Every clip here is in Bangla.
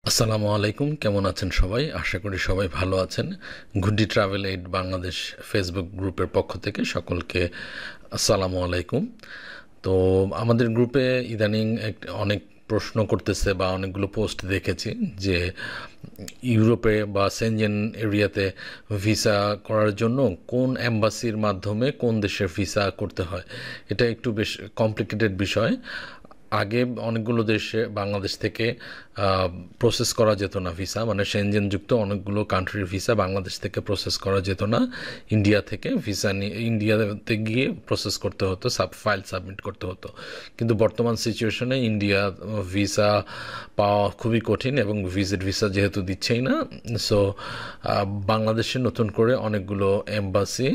আসসালামু আলাইকুম, কেমন আছেন সবাই? আশা করি সবাই ভালো আছেন। গুডি ট্রাভেল এইড বাংলাদেশ ফেসবুক গ্রুপের পক্ষ থেকে সকলকে আসসালামু আলাইকুম। তো আমাদের গ্রুপে ইদানিং অনেক প্রশ্ন করতেছে বা অনেকগুলো পোস্ট দেখেছি যে ইউরোপে বা সেনজেন এরিয়াতে ভিসা করার জন্য কোন এম্বাসির মাধ্যমে কোন দেশের ভিসা করতে হয়। এটা একটু বেশ কমপ্লিকেটেড বিষয়। আগে অনেকগুলো দেশে বাংলাদেশ থেকে প্রসেস করা যেত না ভিসা, মানে সেনজেনযুক্ত অনেকগুলো কান্ট্রির ভিসা বাংলাদেশ থেকে প্রসেস করা যেত না। ইন্ডিয়া থেকে ভিসা নিয়ে ইন্ডিয়াতে গিয়ে প্রসেস করতে হতো, ফাইল সাবমিট করতে হতো। কিন্তু বর্তমান সিচুয়েশনে ইন্ডিয়া ভিসা পাওয়া খুবই কঠিন এবং ভিসা যেহেতু দিচ্ছেই না, সো বাংলাদেশে নতুন করে অনেকগুলো এম্বাসি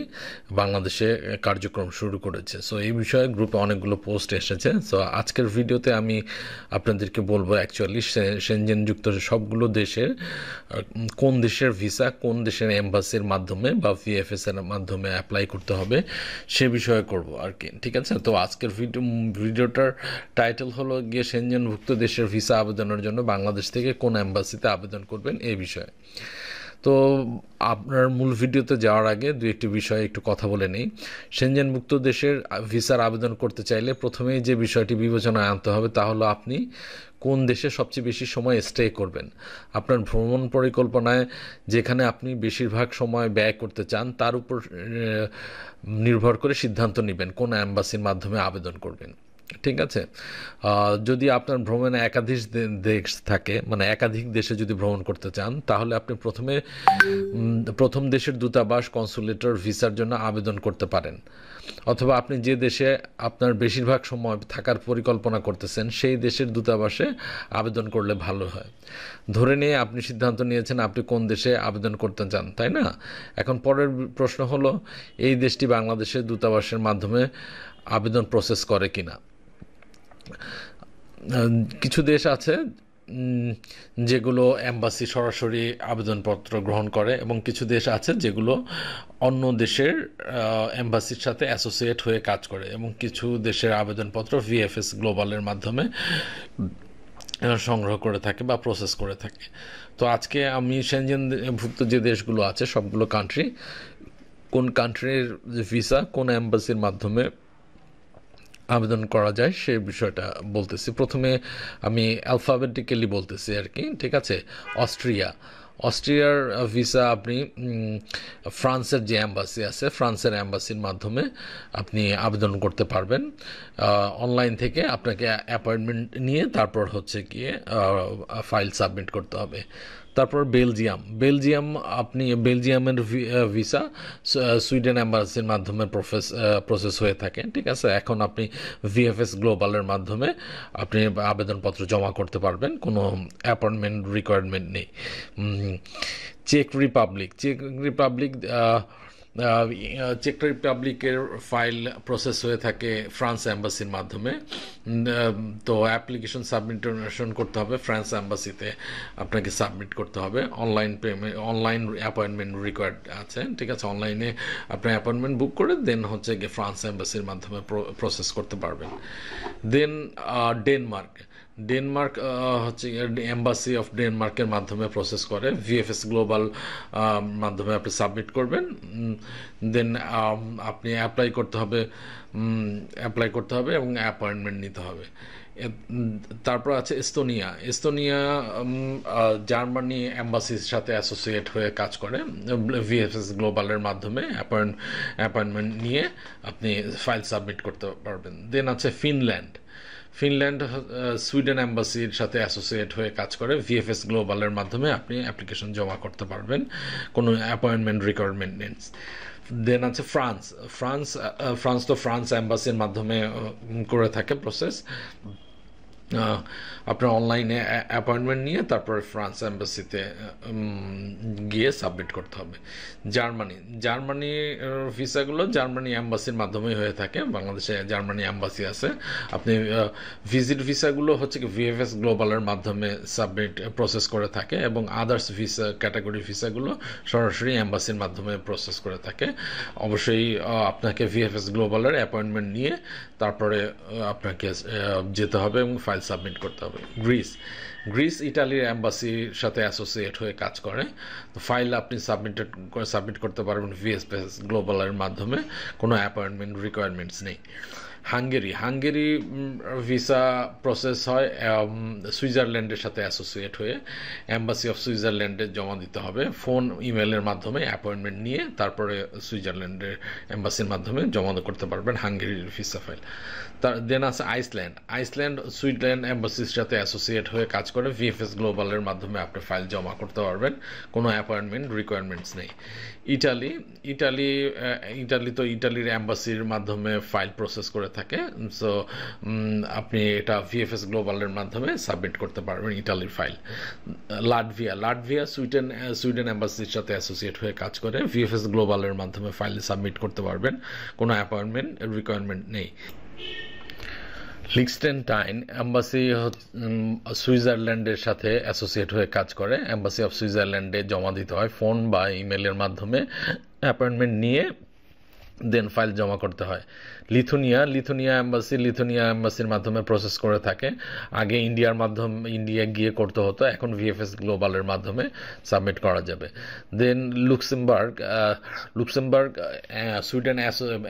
বাংলাদেশে কার্যক্রম শুরু করেছে। সো এই বিষয়ে গ্রুপে অনেকগুলো পোস্ট এসেছে। সো আজকের ভিডিওতে আমি আপনাদেরকে বলবো অ্যাকচুয়ালি সেনজেনযুক্ত সবগুলো দেশের কোন দেশের ভিসা কোন দেশের এম্বাসির মাধ্যমে বা ভিএফএস এর মাধ্যমে অ্যাপ্লাই করতে হবে সে বিষয়ে করব আর কি। ঠিক আছে, তো আজকের ভিডিওটার টাইটেল হলো গিয়ে সেনজেনভুক্ত দেশের ভিসা আবেদনের জন্য বাংলাদেশ থেকে কোন এম্বাসিতে আবেদন করবেন এই বিষয়ে। তো আপনার মূল ভিডিওতে যাওয়ার আগে দু একটি বিষয়ে একটু কথা বলে নেই। সেনজেনভুক্ত দেশের ভিসার আবেদন করতে চাইলে প্রথমেই যে বিষয়টি বিবেচনায় আনতে হবে তা হলো আপনি কোন দেশে সবচেয়ে বেশি সময় স্টে করবেন। আপনার ভ্রমণ পরিকল্পনায় যেখানে আপনি বেশিরভাগ সময় ব্যয় করতে চান তার উপর নির্ভর করে সিদ্ধান্ত নেবেন কোন অ্যাম্বাসির মাধ্যমে আবেদন করবেন। ঠিক আছে, যদি আপনার ভ্রমণে একাধিক দেশ থাকে, মানে একাধিক দেশে যদি ভ্রমণ করতে চান, তাহলে আপনি প্রথম দেশের দূতাবাস কনসুলেটর ভিসার জন্য আবেদন করতে পারেন। অথবা আপনি যে দেশে আপনার বেশিরভাগ সময় থাকার পরিকল্পনা করতেছেন সেই দেশের দূতাবাসে আবেদন করলে ভালো হয়। ধরে নিয়ে আপনি সিদ্ধান্ত নিয়েছেন আপনি কোন দেশে আবেদন করতে চান, তাই না? এখন পরের প্রশ্ন হলো এই দেশটি বাংলাদেশের দূতাবাসের মাধ্যমে আবেদন প্রসেস করে কিনা। কিছু দেশ আছে যেগুলো এম্বাসি সরাসরি আবেদনপত্র গ্রহণ করে এবং কিছু দেশ আছে যেগুলো অন্য দেশের এম্বাসির সাথে অ্যাসোসিয়েট হয়ে কাজ করে এবং কিছু দেশের আবেদনপত্র ভিএফএস গ্লোবালের মাধ্যমে সংগ্রহ করে থাকে বা প্রসেস করে থাকে। তো আজকে আমি সেনজেনভুক্ত যে দেশগুলো আছে সবগুলো কান্ট্রি, কোন কান্ট্রির ভিসা কোন এম্বাসির মাধ্যমে আবেদন করা যায় সেই বিষয়টা বলতেছি। প্রথমে আমি অ্যালফাবেটিক্যালি বলতেছি আর কি। ঠিক আছে, অস্ট্রিয়ার ভিসা আপনি ফ্রান্সের যে অ্যাম্বাসি আছে ফ্রান্সের অ্যাম্বাসির মাধ্যমে আপনি আবেদন করতে পারবেন। অনলাইন থেকে আপনাকে অ্যাপয়েন্টমেন্ট নিয়ে তারপর হচ্ছে গিয়ে ফাইল সাবমিট করতে হবে। তারপর বেলজিয়াম আপনি বেলজিয়ামের ভিসা সুইডেন অ্যাম্বাসির মাধ্যমে প্রসেস হয়ে থাকে। ঠিক আছে, এখন আপনি ভিএফএস গ্লোবালের মাধ্যমে আপনি আবেদনপত্র জমা করতে পারবেন, কোনো অ্যাপয়েন্টমেন্ট রিকোয়ারমেন্ট নেই। চেক রিপাবলিকের ফাইল প্রসেস হয়ে থাকে ফ্রান্স অ্যাম্বাসির মাধ্যমে। তো অ্যাপ্লিকেশন সাবমিশন করতে হবে ফ্রান্স অ্যাম্বাসিতে, আপনাকে সাবমিট করতে হবে। অনলাইন অ্যাপয়েন্টমেন্ট রিকোয়ার্ড আছে। ঠিক আছে, অনলাইনে আপনি অ্যাপয়েন্টমেন্ট বুক করে দেন হচ্ছে গিয়ে ফ্রান্স অ্যাম্বাসির মাধ্যমে প্রসেস করতে পারবেন। দেন ডেনমার্ক হচ্ছে এম্বাসি অফ ডেনমার্কের মাধ্যমে প্রসেস করে ভিএফএস গ্লোবাল মাধ্যমে আপনি সাবমিট করবেন। দেন আপনি অ্যাপ্লাই করতে হবে এবং অ্যাপয়েন্টমেন্ট নিতে হবে। তারপর আছে এস্তোনিয়া জার্মানি অ্যাম্বাসির সাথে অ্যাসোসিয়েট হয়ে কাজ করে ভিএফএস গ্লোবালের মাধ্যমে অ্যাপয়েন্টমেন্ট নিয়ে আপনি ফাইল সাবমিট করতে পারবেন। দেন আছে ফিনল্যান্ড সুইডেন অ্যাম্বাসির সাথে অ্যাসোসিয়েট হয়ে কাজ করে ভিএফএস গ্লোবালের মাধ্যমে আপনি অ্যাপ্লিকেশন জমা করতে পারবেন, কোনো অ্যাপয়েন্টমেন্ট রিকোয়ারমেন্ট নেই। দেন আছে ফ্রান্স অ্যাম্বাসির মাধ্যমে করে থাকে প্রসেস। আপনার অনলাইনে অ্যাপয়েন্টমেন্ট নিয়ে তারপরে ফ্রান্স অ্যাম্বাসিতে গিয়ে সাবমিট করতে হবে। জার্মানির ভিসাগুলো জার্মানি অ্যাম্বাসির মাধ্যমেই হয়ে থাকে। বাংলাদেশে জার্মানি অ্যাম্বাসি আছে। আপনি ভিজিট ভিসাগুলো হচ্ছে কি ভিএফএস গ্লোবালের মাধ্যমে প্রসেস করে থাকে এবং আদার্স ভিসা ক্যাটাগরি ভিসাগুলো সরাসরি অ্যাম্বাসির মাধ্যমে প্রসেস করে থাকে। অবশ্যই আপনাকে ভিএফএস গ্লোবালের অ্যাপয়েন্টমেন্ট নিয়ে তারপরে আপনাকে যেতে হবে এবং ফাইল সাবমিট করতে হবে। গ্রিস, গ্রিস ইটালির অ্যাম্বাসির সাথে অ্যাসোসিয়েট হয়ে কাজ করে। তো ফাইল আপনি সাবমিট করতে পারবেন ভিএফএস গ্লোবালের মাধ্যমে, কোনো অ্যাপয়েন্টমেন্ট রিকোয়ারমেন্টস নেই। হাঙ্গেরি, হাঙ্গেরি ভিসা প্রসেস হয় সুইজারল্যান্ডের সাথে অ্যাসোসিয়েট হয়ে, অ্যাম্বাসি অফ সুইজারল্যান্ডে জমা দিতে হবে ফোন ইমেলের মাধ্যমে অ্যাপয়েন্টমেন্ট নিয়ে, তারপরে সুইজারল্যান্ডের অ্যাম্বাসির মাধ্যমে জমা করতে পারবেন হাঙ্গেরির ভিসা ফাইল। তার দেন আছে আইসল্যান্ড, আইসল্যান্ড সুইডেন অ্যাম্বাসির সাথে অ্যাসোসিয়েট হয়ে কাজ করে, ভিএফএস গ্লোবালের মাধ্যমে আপনি ফাইল জমা করতে পারবেন, কোনো অ্যাপয়েন্টমেন্ট রিকোয়ারমেন্টস নেই। ইটালি, ইটালি তো ইটালির অ্যাম্বাসির মাধ্যমে ফাইল প্রসেস করে থাকে, সো আপনি এটা ভিএফএস গ্লোবালের মাধ্যমে সাবমিট করতে পারবেন ইটালির ফাইল। লাটভিয়া, লাটভিয়া সুইডেন অ্যাম্বাসির সাথে অ্যাসোসিয়েট হয়ে কাজ করে, ভিএফএস গ্লোবালের মাধ্যমে ফাইল সাবমিট করতে পারবেন, কোনো অ্যাপয়েন্টমেন্ট রিকোয়ারমেন্ট নেই। লিখটেনস্টাইন, অ্যাম্বাসি সুইজারল্যান্ডের সাথে অ্যাসোসিয়েট হয়ে কাজ করে, অ্যাম্বাসি অফ সুইজারল্যান্ডে জমা দিতে হয় ফোন বা ইমেলের মাধ্যমে অ্যাপয়েন্টমেন্ট নিয়ে, দেন ফাইল জমা করতে হয়। লিথুনিয়া, লিথুনিয়া অ্যাম্বাসির মাধ্যমে প্রসেস করে থাকে, আগে ইন্ডিয়া গিয়ে করতে হতো, এখন ভিএফএস গ্লোবালের মাধ্যমে সাবমিট করা যাবে। দেন লুক্সেমবার্গ, লুক্সেমবার্গ সুইডেন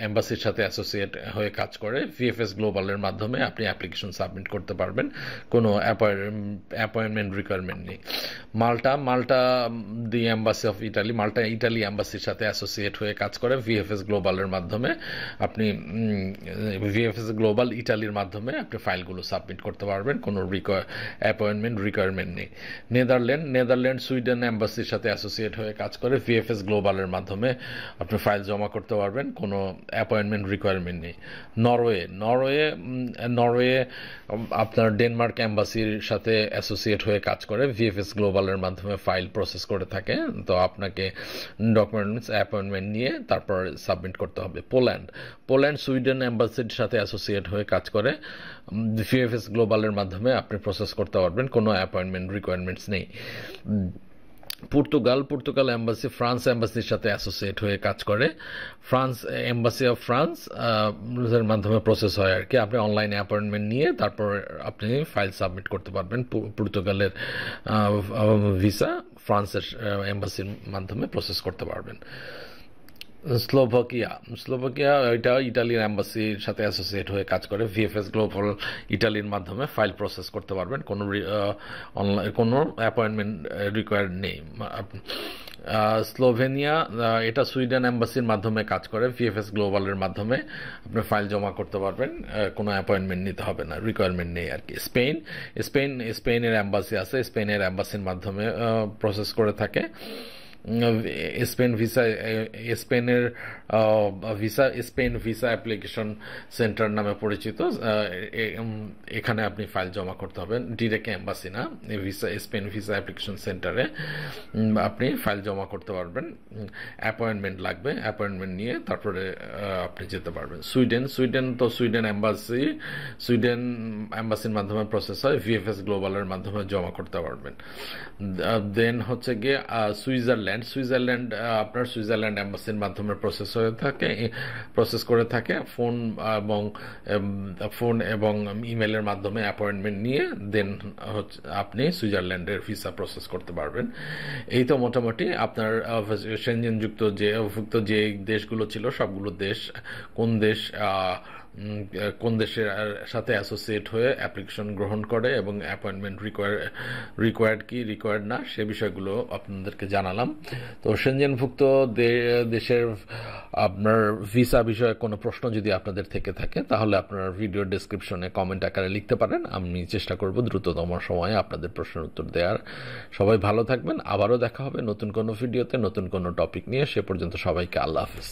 অ্যাম্বাসির সাথে অ্যাসোসিয়েট হয়ে কাজ করে, ভিএফএস গ্লোবালের মাধ্যমে আপনি অ্যাপ্লিকেশন সাবমিট করতে পারবেন, কোনো অ্যাপয়েন্টমেন্ট রিকোয়ারমেন্ট নেই। Malta, Malta the embassy of Italy, Malta Italy অ্যাম্বাসির সাথে অ্যাসোসিয়েট হয়ে কাজ করে, ভিএফএস গ্লোবালের মাধ্যমে আপনি ভিএফএস গ্লোবাল ইটালির মাধ্যমে আপনি ফাইলগুলো সাবমিট করতে পারবেন, কোনো অ্যাপয়েন্টমেন্ট রিকোয়ারমেন্ট নেই। নেদারল্যান্ড, নেদারল্যান্ড সুইডেন অ্যাম্বাসির সাথে অ্যাসোসিয়েট হয়ে কাজ করে, ভিএফএস গ্লোবালের মাধ্যমে আপনি ফাইল জমা করতে পারবেন, কোনো অ্যাপয়েন্টমেন্ট রিকোয়ারমেন্ট নেই। নরওয়ে, নরওয়ে, নরওয়ে আপনার ডেনমার্ক অ্যাম্বাসির সাথে অ্যাসোসিয়েট হয়ে কাজ করে, ভিএফএস গ্লোবালের মাধ্যমে ফাইল প্রসেস করে থাকে, তো আপনাকে ডকুমেন্টস অ্যাপয়েন্টমেন্ট নিয়ে তারপর সাবমিট করতে হবে। পোল্যান্ড, পোল্যান্ড সুইডেন অ্যাম্বাসির সাথে অ্যাসোসিয়েট হয়ে কাজ করে, ভিএফএস গ্লোবালের মাধ্যমে আপনি প্রসেস করতে পারবেন, কোনো অ্যাপয়েন্টমেন্ট রিকোয়ারমেন্টস নেই। পর্তুগাল, পর্তুগাল অ্যাম্বাসি ফ্রান্স অ্যাম্বাসির সাথে অ্যাসোসিয়েট হয়ে কাজ করে, ফ্রান্স এম্বাসি অফ ফ্রান্স এর মাধ্যমে প্রসেস হয় আর কি, আপনি অনলাইনে অ্যাপয়েন্টমেন্ট নিয়ে তারপর আপনি ফাইল সাবমিট করতে পারবেন, পর্তুগালের ভিসা ফ্রান্সের এম্বাসির মাধ্যমে প্রসেস করতে পারবেন। স্লোভাকিয়া, স্লোভাকিয়া এটা ইটালির অ্যাম্বাসির সাথে অ্যাসোসিয়েট হয়ে কাজ করে, ভিএফএস গ্লোবাল ইটালির মাধ্যমে ফাইল প্রসেস করতে পারবেন, অনলাইন কোনো অ্যাপয়েন্টমেন্ট রিকোয়ার্ড নেই। স্লোভেনিয়া, এটা সুইডেন অ্যাম্বাসির মাধ্যমে কাজ করে, ভিএফএস গ্লোবালের মাধ্যমে আপনি ফাইল জমা করতে পারবেন, কোনো অ্যাপয়েন্টমেন্ট নিতে হবে না, রিকোয়ারমেন্ট নেই আর কি। স্পেন, স্পেনের অ্যাম্বাসি আছে, স্পেনের অ্যাম্বাসির মাধ্যমে প্রসেস করে থাকে, স্পেন ভিসা, স্পেনের স্পেন ভিসা অ্যাপ্লিকেশন সেন্টার নামে পরিচিত, এখানে আপনি ফাইল জমা করতে হবে, ডিরেক্ট অ্যাম্বাসি না, স্পেন ভিসা অ্যাপ্লিকেশন সেন্টারে আপনি ফাইল জমা করতে পারবেন, অ্যাপয়েন্টমেন্ট লাগবে, অ্যাপয়েন্টমেন্ট নিয়ে তারপরে আপনি যেতে পারবেন। সুইডেন তো সুইডেন অ্যাম্বাসির মাধ্যমে প্রসেস হয়, ভিএফএস গ্লোবালের মাধ্যমে জমা করতে পারবেন। দেন হচ্ছে গিয়ে সুইজারল্যান্ড, আপনার সুইজারল্যান্ড অ্যাম্বাসির মাধ্যমে প্রসেস করে থাকে, ফোন এবং ইমেলের মাধ্যমে অ্যাপয়েন্টমেন্ট নিয়ে দেন আপনি সুইজারল্যান্ডের ভিসা প্রসেস করতে পারবেন। এই তো মোটামুটি আপনার সেনজেনযুক্ত যে দেশগুলো ছিল সবগুলো দেশ, কোন দেশের সাথে অ্যাসোসিয়েট হয়ে অ্যাপ্লিকেশন গ্রহণ করে এবং অ্যাপয়েন্টমেন্ট রিকোয়ার্ড না, সে বিষয়গুলো আপনাদেরকে জানালাম। তো সেনজেনভুক্ত দেশের আপনার ভিসা বিষয়ে কোনো প্রশ্ন যদি আপনাদের থেকে থাকে তাহলে আপনার ভিডিও ডেসক্রিপশনে কমেন্ট আকারে লিখতে পারেন, আমি চেষ্টা করব দ্রুততম সময়ে আপনাদের প্রশ্নের উত্তর দেওয়ার। সবাই ভালো থাকবেন, আবারও দেখা হবে নতুন কোনো ভিডিওতে নতুন কোনো টপিক নিয়ে, সে পর্যন্ত সবাইকে আল্লাহ হাফেজ।